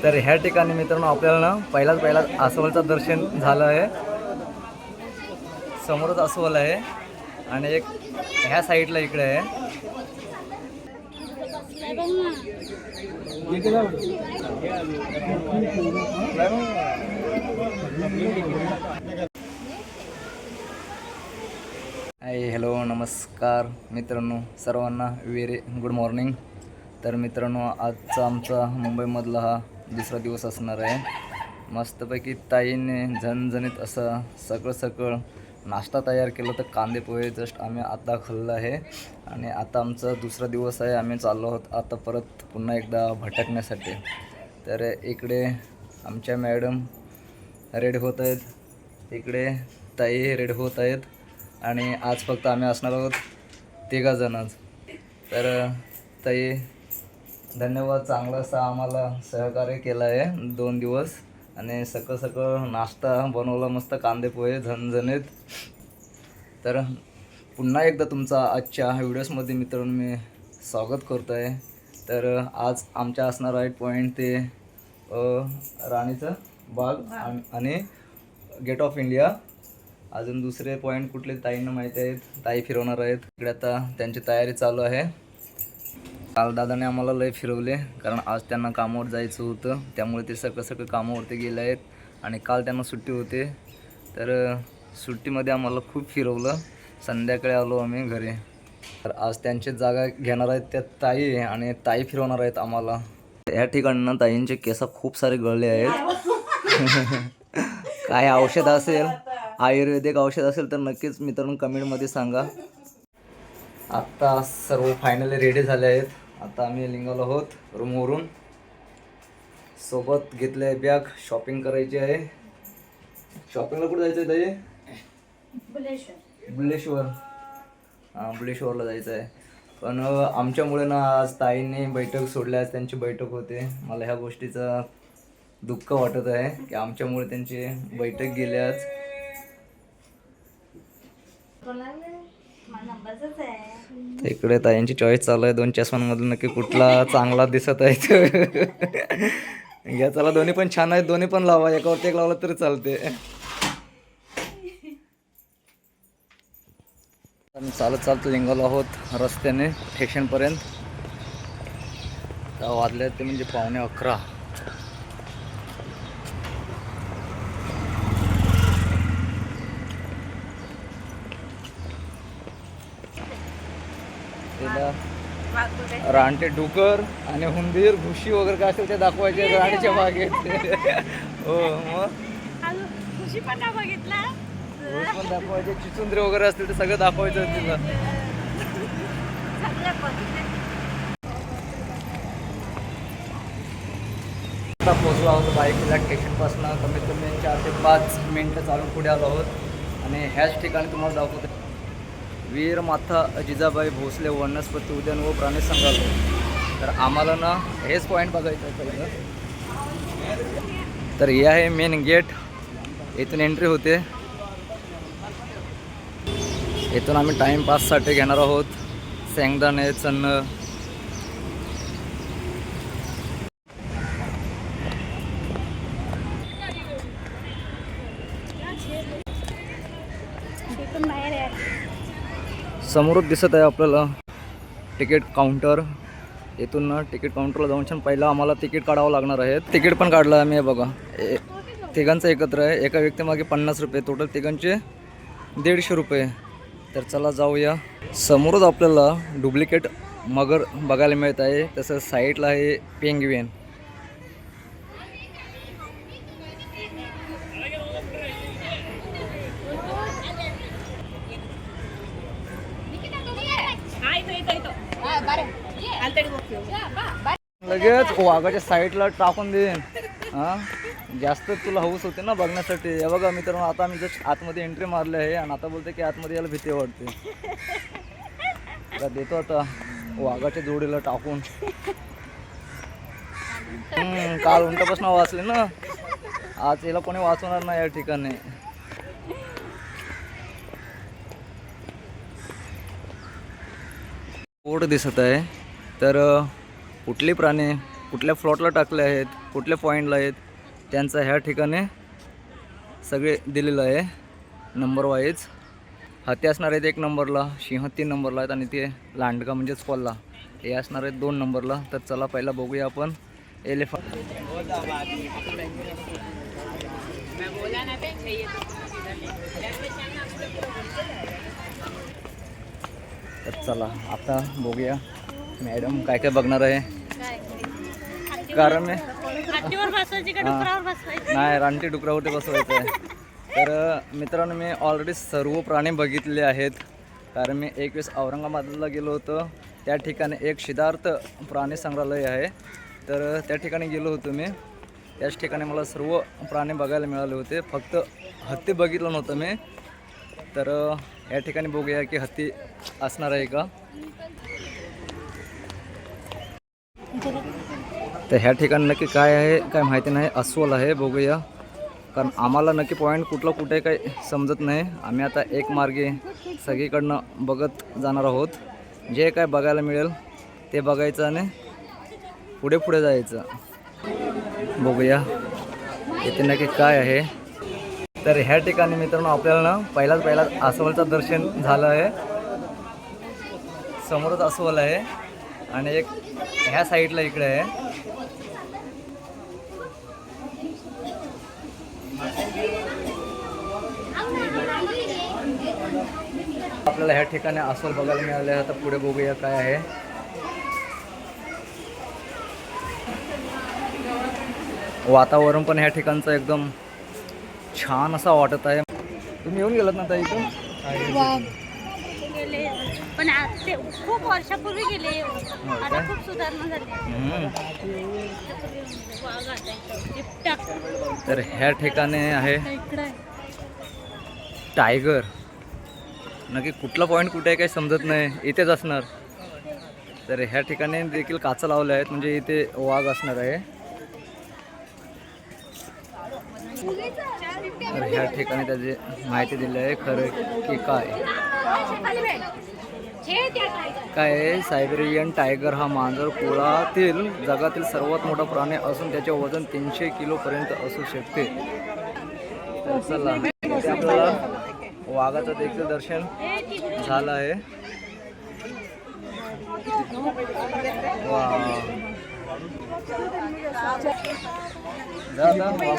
तर ह्या ठिकाणी मित्रांनो आपल्याला ना पहिलाच अस्वलचं दर्शन झालं आहे. समोरच अस्वल आहे आणि एक ह्या साईडला इकडे आहे. हॅलो नमस्कार मित्रांनो, सर्वांना व्हेरी गुड मॉर्निंग. तर मित्रांनो आजचा आमचा मुंबईमधला हा दुसरा दिवस असणार आहे. मस्तपैकी ताईने झणझणीत असं सकाळ नाश्ता तयार केलं. तर कांदे पोहे जस्ट आम्ही आता खाल्लं आहे आणि आता आमचा दुसरा दिवस आहे. आम्ही चाललो आहोत आता परत पुन्हा एकदा भटकण्यासाठी. तर इकडे आमच्या मॅडम रेडी होत आहेत, इकडे ताई रेडी होत आहेत आणि आज फक्त आम्ही असणार आहोत 3 जणच. तर ताई धन्यवाद, चांगलं असं आम्हाला सहकार्य केलं आहे 2 दिवस आणि सकाळ नाश्ता बनवला मस्त कांदे पोहे झणझणीत. तर पुन्हा एकदा तुमचा आजच्या व्हिडिओजमध्ये मित्रांनो मी स्वागत करतो आहे. तर आज आमच्या असणार आहे पॉईंट ते राणीचं बाग आणि गेट ऑफ इंडिया. अजून दुसरे पॉईंट कुठले ताईंना माहिती आहेत, ताई फिरवणार आहेत. इकडे आता त्यांची तयारी चालू आहे. काल दादाने आम्हाला लय फिरवले कारण आज त्यांना कामावर जायचं होतं, त्यामुळे ते सगळं कामावरती गेले आहेत आणि काल त्यांना सुट्टी होते. तर सुट्टीमध्ये आम्हाला खूप फिरवलं. संध्याकाळी आलो आम्ही घरी. तर आज त्यांची जागा घेणार आहेत त्या ताई आणि ताई फिरवणार आहेत आम्हाला. या ठिकाणी ताईंचे केस खूप सारे गळले आहेत. काय औषध असेल, आयुर्वेदिक औषध असेल तर नक्कीच मित्रांनो कमेंटमध्ये सांगा. आत्ता सर्व फायनली रेडी झाले आहेत. आता आम्ही निघालो आहोत रूमवरून. सोबत घेतले आहे बॅग, शॉपिंग करायची आहे. शॉपिंगला कुठे जायचं आहे ताई? बुलेश्वर. हां बुलेश्वरला जायचं आहे. पण आमच्यामुळे ना आज ताईंनी बैठक सोडल्यास त्यांची बैठक होते. मला ह्या गोष्टीचं दुःख वाटत आहे की आमच्यामुळे त्यांची बैठक गेली आज. इकडे ताईंची चॉईस चालू आहे. 2 चष्मांमधून नक्की कुठला चांगला दिसत आहे. घ्या चला, दोन्ही पण छान आहेत, दोन्ही पण लावा. एकावरती एक लावला तरी चालते. आम्ही चालत निघालो आहोत रस्त्याने स्टेशनपर्यंत. वाजले ते म्हणजे 11:15. रानटे डुकर आणि हुंदीर घुशी वगैरे काय असेल ते दाखवायचे राणीच्या बागेत. हो मग घुशी पण दाखवायचे, चिचुंद्रे वगैरे असतील ते सगळं दाखवायचं तिला. आता पोचलो आहोत बाईकला स्टेशनपासून. कमीत कमी 4 ते 5 मिनटं चालून पुढे आलो आहोत आणि ह्याच ठिकाणी तुम्हाला दाखवतो वीर माता जिजाबाई भोसले वनस्पती उद्यान व प्राणी संग्रहालय. तर आम्हाला ना हेच पॉईंट बघायचं आहे पहिलं. तर हे आहे मेन गेट, इथून एंट्री होते. इथून आम्ही टाईमपाससाठी घेणार आहोत शेंगदाणे, चन्न. समोरच दिसत आहे आपल्याला तिकीट काउंटर. इथून ना तिकीट काउंटरला जाऊन छान पहिला आम्हाला तिकीट काढावं लागणार आहे. तिकीट पण काढलं आम्ही. बघा तिघांचं एकत्र आहे, एका व्यक्तीमागे 50 रुपये, टोटल तिघांचे 150 रुपये. तर चला जाऊया. समोरच आपल्याला डुप्लिकेट मगर बघायला मिळत आहे. तसं साईडला आहे पेंग्विन. लगेच वाघाच्या साईडला टाकून देईन. हां जास्त तुला हौस होते ना बघण्यासाठी. हे बघा मित्रांनो, आता आम्ही जस्ट आतमध्ये एंट्री मारली आहे आणि आता बोलते की आतमध्ये यायला भीती वाटते. देतो आता वाघाच्या जोडीला टाकून. काल उंटापासून वाचले ना, आज याला कोणी वाचवणार नाही या ठिकाणी. बोर्ड दिसत आहे. तर कुठले प्राणी कुठल्या फ्लॉटला टाकले आहेत कुठल्या पॉईंटला आहेत त्यांचं ह्या ठिकाणी सगळे दिलेलं आहे नंबर वाईज. हत्ती असणार आहेत 1 नंबरला, सिंह 3 नंबरला आहेत आणि ते लांडगा म्हणजेच कोल्हा हे असणार आहेत 2 नंबरला. तर चला पहिला बघूया आपण एलिफंट. तर चला आता बघूया मॅडम काय काय बघणार आहे. कारण नाही रानटी डुकरावरती बसवायचं आहे. तर मित्रांनो मी ऑलरेडी सर्व प्राणी बघितले आहेत. कारण मी एक वेळेस औरंगाबादला गेलो होतो, त्या ठिकाणी एक सिद्धार्थ प्राणी संग्रहालय आहे. तर त्या ठिकाणी गेलो होतो मी. त्याच ठिकाणी मला सर्व प्राणी बघायला मिळाले होते, फक्त हत्ती बघितलं नव्हतं मी. तर या ठिकाणी बघूया की हत्ती असणार आहे का. तर ह्या ठिकाणी नक्की काय आहे काय माहिती नाही. अस्वल आहे, बघूया. कारण आम्हाला नक्की पॉईंट कुठला कुठे काही समजत नाही. आम्ही आता एक मार्गे सगळीकडनं बघत जाणार आहोत. जे काय बघायला मिळेल ते बघायचं आणि पुढे पुढे जायचं. बघूया इथे नक्की काय आहे. तर ह्या ठिकाणी मित्रांनो आपल्याला ना पहिलाच अस्वलचं दर्शन झालं आहे. समोरच अस्वल आहे आणि एक ह्या साईडला इकडे आहे. आपल्याला ह्या ठिकाणी अस्वल बघायला मिळाले. आता पुढे बघूया काय आहे. वातावरण पण ह्या ठिकाणचं एकदम छान असं वाटत आहे. तुम्ही येऊन गेलात ना आता इथून? गेले पण ते खूप वर्षापूर्वी गेले. आता खूप सुधारणा झाली. तर ह्या ठिकाणी आहे टायगर. नक्की कुठला पॉईंट कुठे आहे काही समजत नाही. इथेच असणार. तर ह्या ठिकाणी देखील काचा लावल्या आहेत, म्हणजे इथे वाघ असणार आहे. तर ह्या ठिकाणी त्याची माहिती दिली आहे खरं की काय काय. सायबेरियन टायगर हा मांजर कुळातील जगातील सर्वात मोठा प्राणी असून त्याचे वजन 300 किलोपर्यंत असू शकते. तर चला आपल्याला वाघाचं देखील दर्शन झालं आहे. वा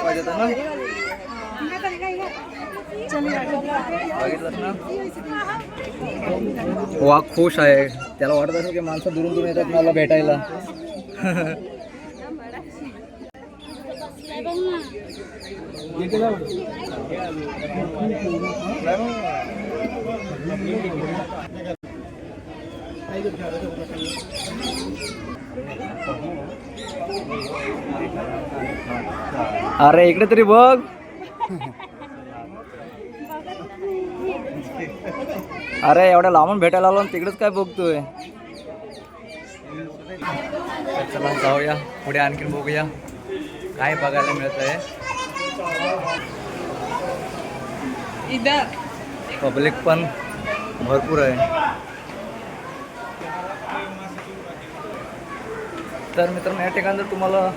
पाहिजे ना बघितलं ना. वाघ खुश आहे. त्याला वाटत असेल की माणसं दुरून दुरून येतात मला भेटायला. अरे इकडे तरी बघ. अरे एवढ्या लांबून भेटायला आलो तिकडेच काय बघतोय. चला जाऊया पुढे आणखीन बघूया काय बघायला मिळत आहे. पब्लिक पण भरपूर आहे. तर मित्रांनो या ठिकाणी जर तुम्हाला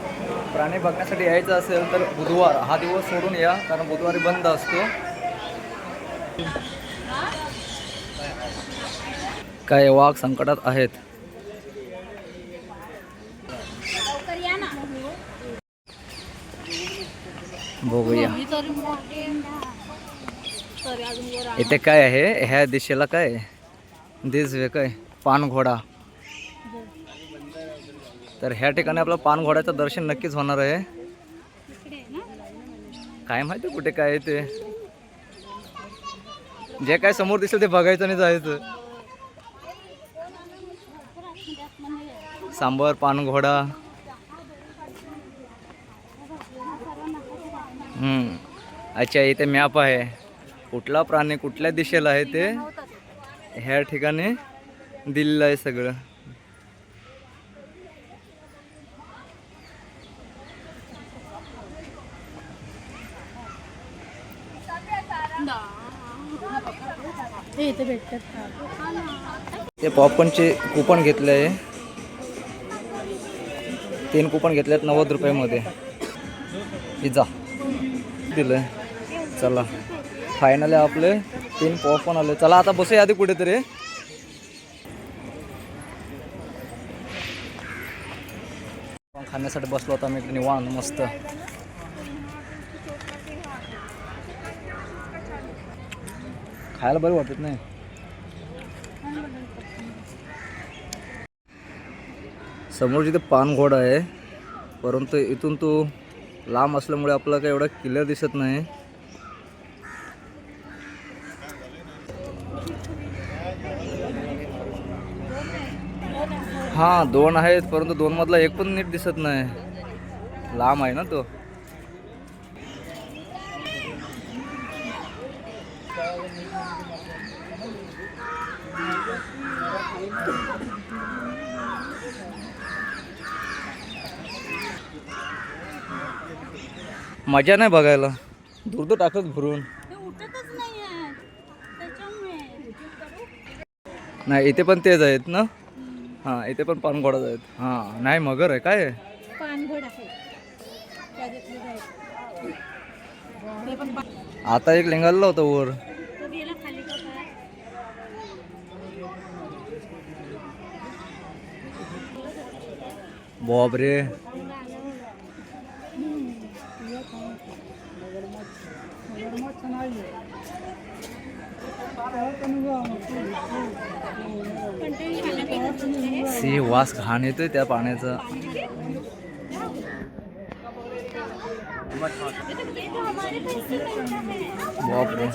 प्राणी बघण्यासाठी यायचं असेल तर बुधवार हा दिवस सोडून या, कारण बुधवारी बंद असतो. काय वाघ संकटात आहेत. बघूया इथे काय आहे. ह्या दिशेला काय दिस वे काय पानघोडा. तर ह्या ठिकाणी आपलं पानघोड्याचं दर्शन नक्कीच होणार आहे. काय माहिती कुठे काय आहे ते. जे काय समोर दिसेल ते बघायचं आणि जायचं. सांबर पानघोडा. अच्छा इथे मॅप आहे. कुठला प्राणी कुठल्या दिशेला आहे ते ह्या ठिकाणी दिलेलं आहे सगळं. ते पॉपकॉर्नचे कुपन घेतले आहे. 3 कुपन घेतले आहेत 90 रुपयामध्ये. पिझ्झा दिलं. चला फायनली आपले 3 पॉपकॉर्न आले. चला आता बसूया आधी कुठेतरी. खाण्यासाठी बसलो होता मी निवांत मस्त. खायला बरं वाटत नाही. समोर जिथे पानघोडा आहे, परंतु इथून तो लांब असल्यामुळे आपल्याला काही एवढा क्लिअर दिसत नाही. हां 2 आहेत, परंतु 2 मधला एक पण नीट दिसत नाही. लांब आहे ना तो. मजा नाही बघायला. दूर दूर टाकत भरून. ते उठतच नाही आहे त्याच्यामुळे. नाही इथे पण तेच आहेत ना. हां इथे पण पानघोडाच आहेत. हां नाही मगर आहे काय. पानघोड आहे त्याच्यातले आहे. ते पण आता एक लिंगाला होता वर. तो गेला खाली का काय? बाप रे. सी वास घाण येतोय त्या पाण्याचा. बाप रे.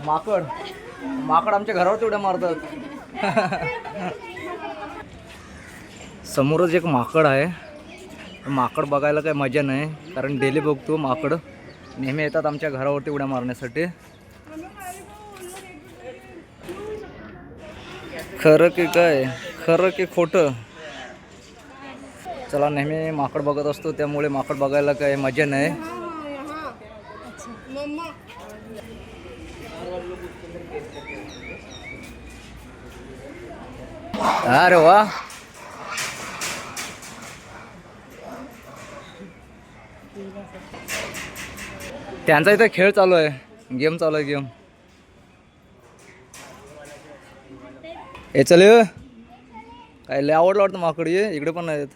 माकड माकड आमच्या घरावर तेवढ्या मारतात. समोरच एक माकड आहे. माकड बघायला काही मजा नाही, कारण डेली बघतो माकड नेहमी येतात आमच्या घरावरती उड्या मारण्यासाठी. खरं की काय, खरं की खोटं. चला नेहमी माकड बघत असतो, त्यामुळे माकड बघायला काही मजा नाही. अरे वा. त्यांचा इथे खेळ चालू आहे, गेम चालू आहे गेम. हे चल काय लय आवडलं वाटतं माकड. ये इकडे पण आहेत.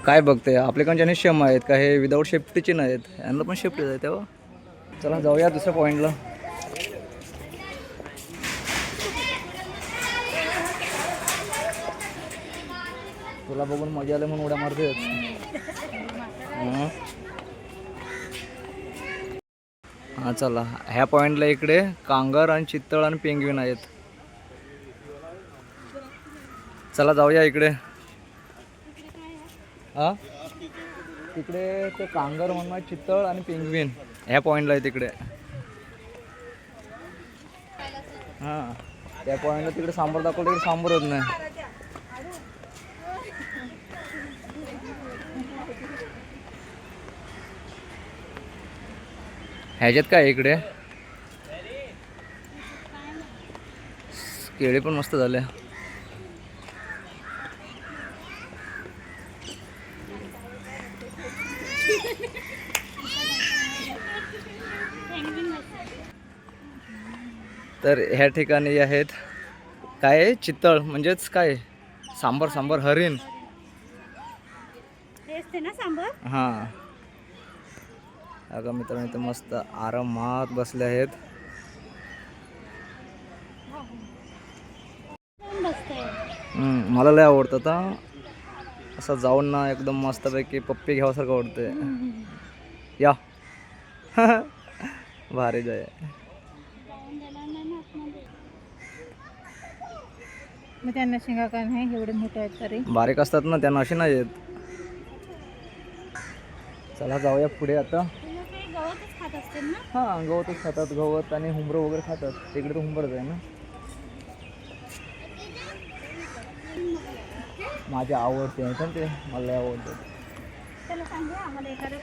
काय बघते आपल्याकडच्या शेम आहेत का, हे विदाऊट शेफ्टीचे नाहीत. यांना पण शेफ्टी आहे तेव्हा. चला जाऊया दुसऱ्या पॉईंटला. तुला बघून मजा आली म्हणून उड्या मारते. हां चला ह्या पॉईंटला इकडे कांगर आणि चित्तळ आणि पेंग्विन आहेत. चला जाऊया इकडे. हां तिकडे ते कांगर म्हणून चित्तळ आणि पेंग्विन ह्या पॉईंटला आहे तिकडे. हां त्या पॉईंटला तिकडे सांबर दाखवलं, तिकडे सांबर होत नाही. ह्याच्यात काय इकडे केळी पण मस्त झाले. तर ह्या ठिकाणी आहेत काय चित्तळ म्हणजेच काय सांबर सांबर हरिण. हां अगं मित्रांनो इथे मस्त आरामात बसले आहेत. मला लय आवडतं आता असं जाऊन ना एकदम मस्तपैकी पप्पी घ्यावासारखं आवडते. या भारी जाय. मग त्यांना शेंगा काय नाही एवढे मोठे आहेत तरी बारीक असतात ना, त्यांना असे नाही येत. चला जाऊया पुढे आता. हां गवतच खातात, गवत आणि हुंबरं वगैरे खातात. तिकडे तर हुंबरच आहे ना. माझे आवडते आहेत ना ते, मला लय आवडतात. त्याला सांगा आम्हाला एखादं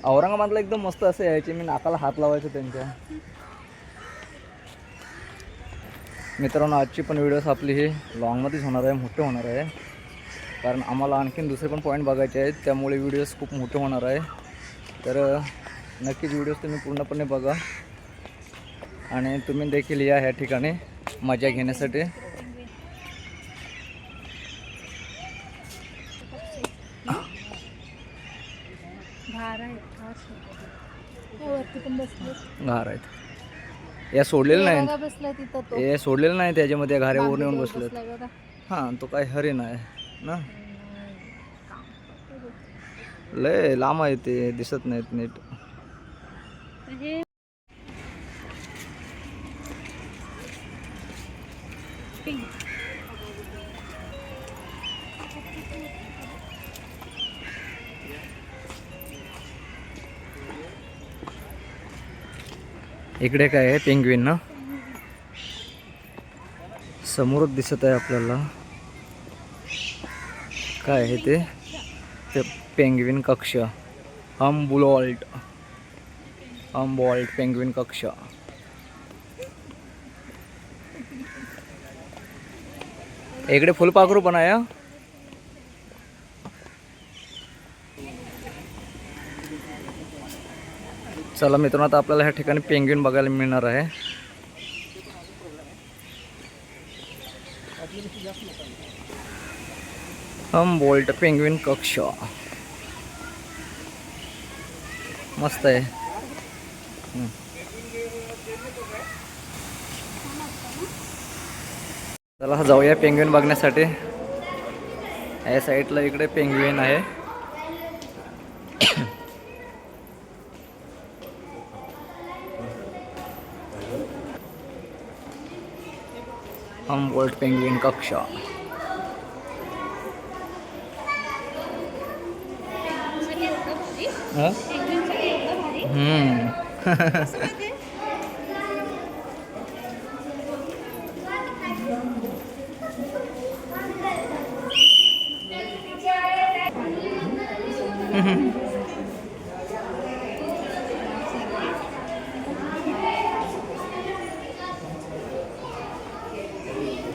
औरंगाबादला एकदम मस्त असे यायचे, मी नाकाला हात लावायचो त्यांच्या. मित्रांनो आजची पण व्हिडिओज आपली ही लॉंगमध्येच होणार आहे, मोठे होणार आहे, कारण आम्हाला आणखीन दुसरे पण पॉईंट बघायचे आहेत, त्यामुळे व्हिडिओज खूप मोठे होणार आहे. तर नक्कीच व्हिडिओज तुम्ही पूर्णपणे बघा आणि तुम्ही देखील या ह्या ठिकाणी मजा घेण्यासाठी. घार आहेत या सोडलेलं नाही, हे सोडलेलं नाही त्याच्यामध्ये, घाऱ्यावर येऊन बसलेत. हां तो काय हरिण आहे ना, लय लांब आहे ते, दिसत नाहीत नीट. इकडे काय आहे, पेंग्विन ना, समोरच दिसत आहे आपल्याला. काय आहे ते पेंग्विन कक्ष, हम्बोल्ट पेंग्विन कक्ष. इकडे फुलपाखरू पण आहे. चला मित्रांनो, आता आपल्याला ह्या ठिकाणी पेंग्विन बघायला मिळणार आहे. हम्बोल्ट पेंग्विन कक्ष मस्त आहे. चला जाऊया पेंग्विन बघण्यासाठी. या साईडला इकडे पेंग्विन आहे. हम्बोल्ट पेंग्विन कक्ष.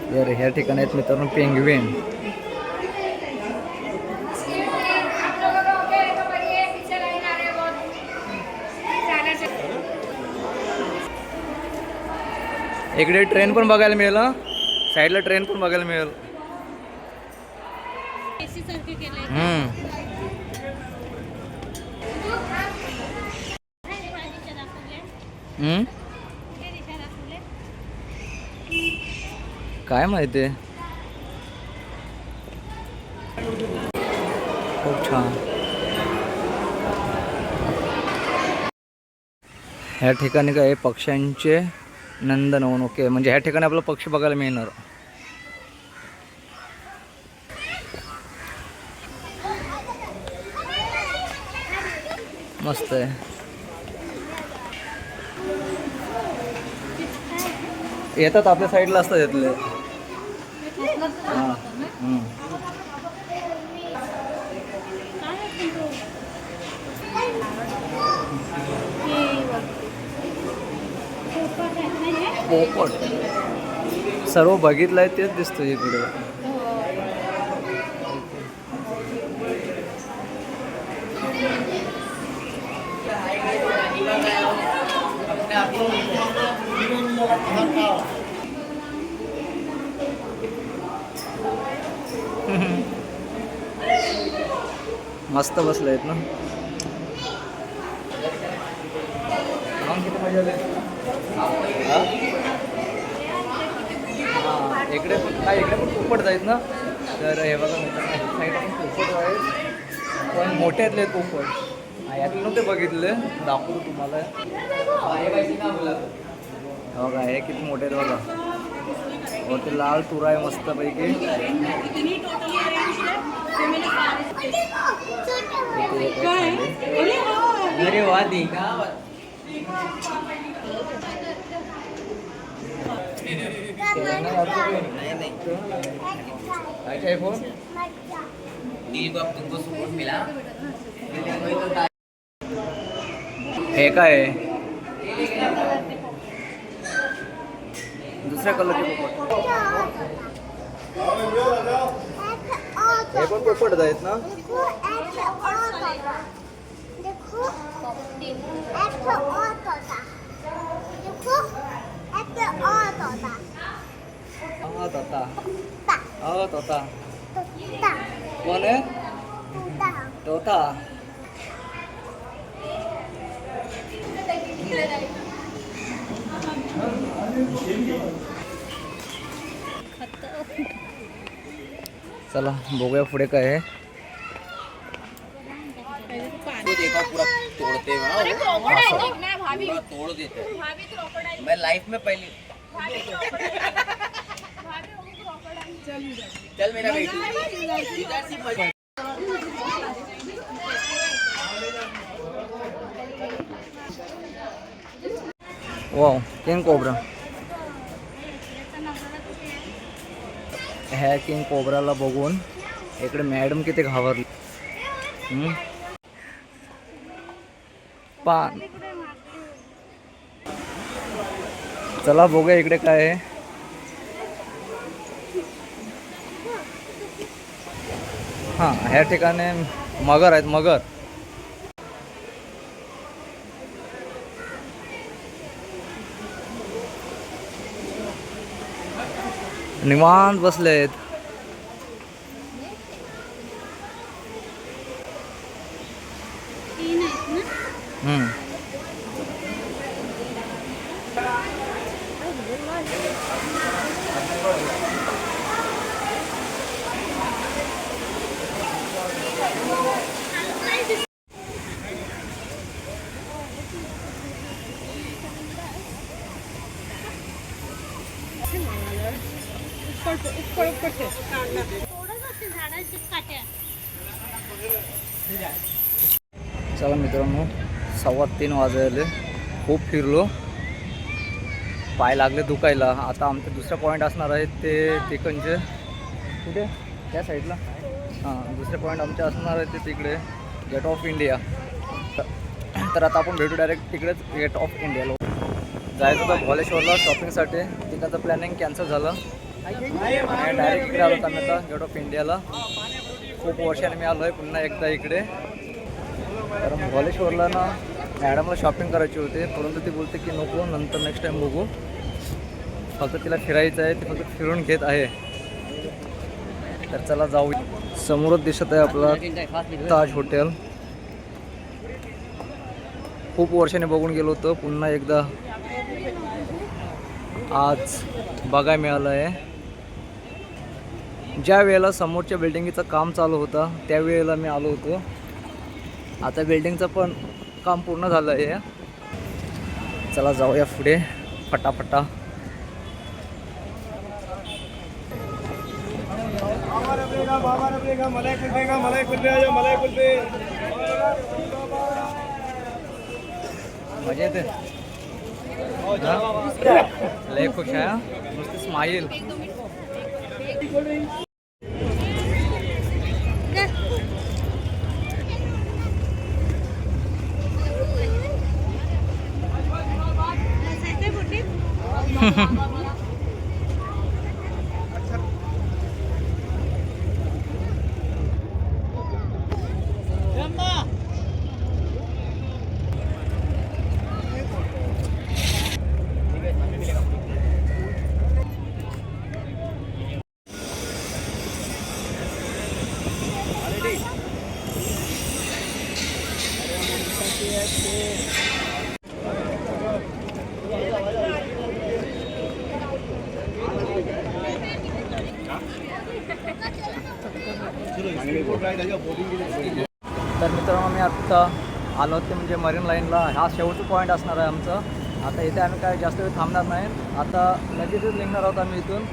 तर ह्या ठिकाणी आहेत मित्रांनो पेंग्विन. इकडे ट्रेन पण बघायला मिळेल, साईडला ट्रेन पण बघायला मिळेल. काय माहिती, खूप छान. ह्या ठिकाणी काय पक्ष्यांचे नंदनवन. ओके, म्हणजे ह्या ठिकाणी आपल्याला पक्षी बघायला मिळणार. मस्त आहे. येतात आपल्या साईडला असतात येतले. पोपट सर्व बघितलं आहे तेच दिसतो इकडे. मस्त बसले आहेत ना. किती मजा आली. इकडे पण काय, इकडे पण पोपट जायत ना. तर हे बघा साईडला पण पोपट आहेत, पण मोठे आहेत पोपट. यातले नव्हते बघितले, दाखवतो तुम्हाला. बघा हे किती मोठे आहेत बघा. हो ते लाल तुरा आहे मस्त पैकी. अरे वादी अच्छा है फोन हे काय आहे? दुसऱ्या कलरचे पोपट. हे पण पोपट आहेत ना? तोता. कोण आहे? तोता. चला बघूया पुढे काय आहे. देखा पूरा तोड़ते हैं पूरा तोड़ देते हैं. मैं लाइफ में पहली चल मेरा बेटी. Wow king cobra. ह्या किंग कोब्राला बघून इकडे मॅडम किती घाबरली. पान. चला बघूया इकडे काय आहे. हां ह्या ठिकाणी मगर आहेत. मगर निवांत बसले आहेत. चला मित्रांनो 3:15 वाजले. खूप फिरलो, पाय लागले दुखायला. आता आमचे दुसरा पॉईंट असणार आहे ते तिकडचे कुठे त्या साईडला. हां दुसरे पॉईंट आमचे असणार आहे ते तिकडे गेट ऑफ इंडिया. तर आता आपण भेटू डायरेक्ट तिकडेच गेट ऑफ इंडियाला. जायचं होतं भोलेश्वरला शॉपिंगसाठी. तिकडचं प्लॅनिंग कॅन्सल झालं आणि डायरेक्ट इकडे आलो आम्ही आता गेट ऑफ इंडियाला. खूप वर्षाने मी आलो आहे पुन्हा एकदा इकडे. कारण भोलेश्वरला ना मॅडमला शॉपिंग करायची होती, परंतु ती बोलते की नको, नंतर नेक्स्ट टाईम बघू. फक्त तिला फिरायचं आहे, ती फक्त फिरून घेत आहे. तर चला जाऊ. समोरच दिसत आहे आपला ताज हॉटेल. खूप वर्षाने बघून गेलो होतो, पुन्हा एकदा आज बघायला मिळालं आहे. ज्या वेळेला समोरच्या बिल्डिंगचं काम चालू होतं त्यावेळेला मी आलो होतो. आता बिल्डिंगचं पण काम पूर्ण झालं आहे. चला जाऊया पुढे फटाफटा. मजा येते. लय खुश आहे, नुसती स्माईल. तर मित्रांनो मी आत्ता आलो होते म्हणजे मरीन लाईनला. हा शेवटचा पॉईंट असणार आहे आमचा. आता इथे आम्ही काय जास्त वेळ थांबणार नाही. आता लगेचच निघणार आहोत आम्ही इथून.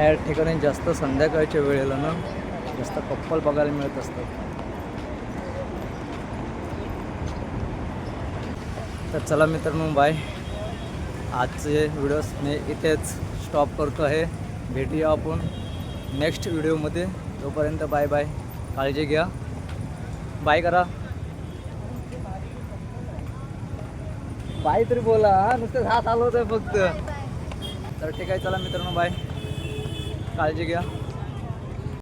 या ठिकाणी जास्त संध्याकाळच्या वेळेला ना जास्त कप्पल बघायला मिळत असतात. तर चला मित्रांनो, बाय. आजचे व्हिडिओज मी इथेच स्टॉप करतो आहे. भेटूया आपण नेक्स्ट व्हिडिओमध्ये. तोपर्यंत बाय बाय, काळजी घ्या. बाय करा. बाय तरी बोला, नुसतेच हात हलवत आहे फक्त. तर ठीक आहे, चला मित्रांनो, बाय, काळजी घ्या.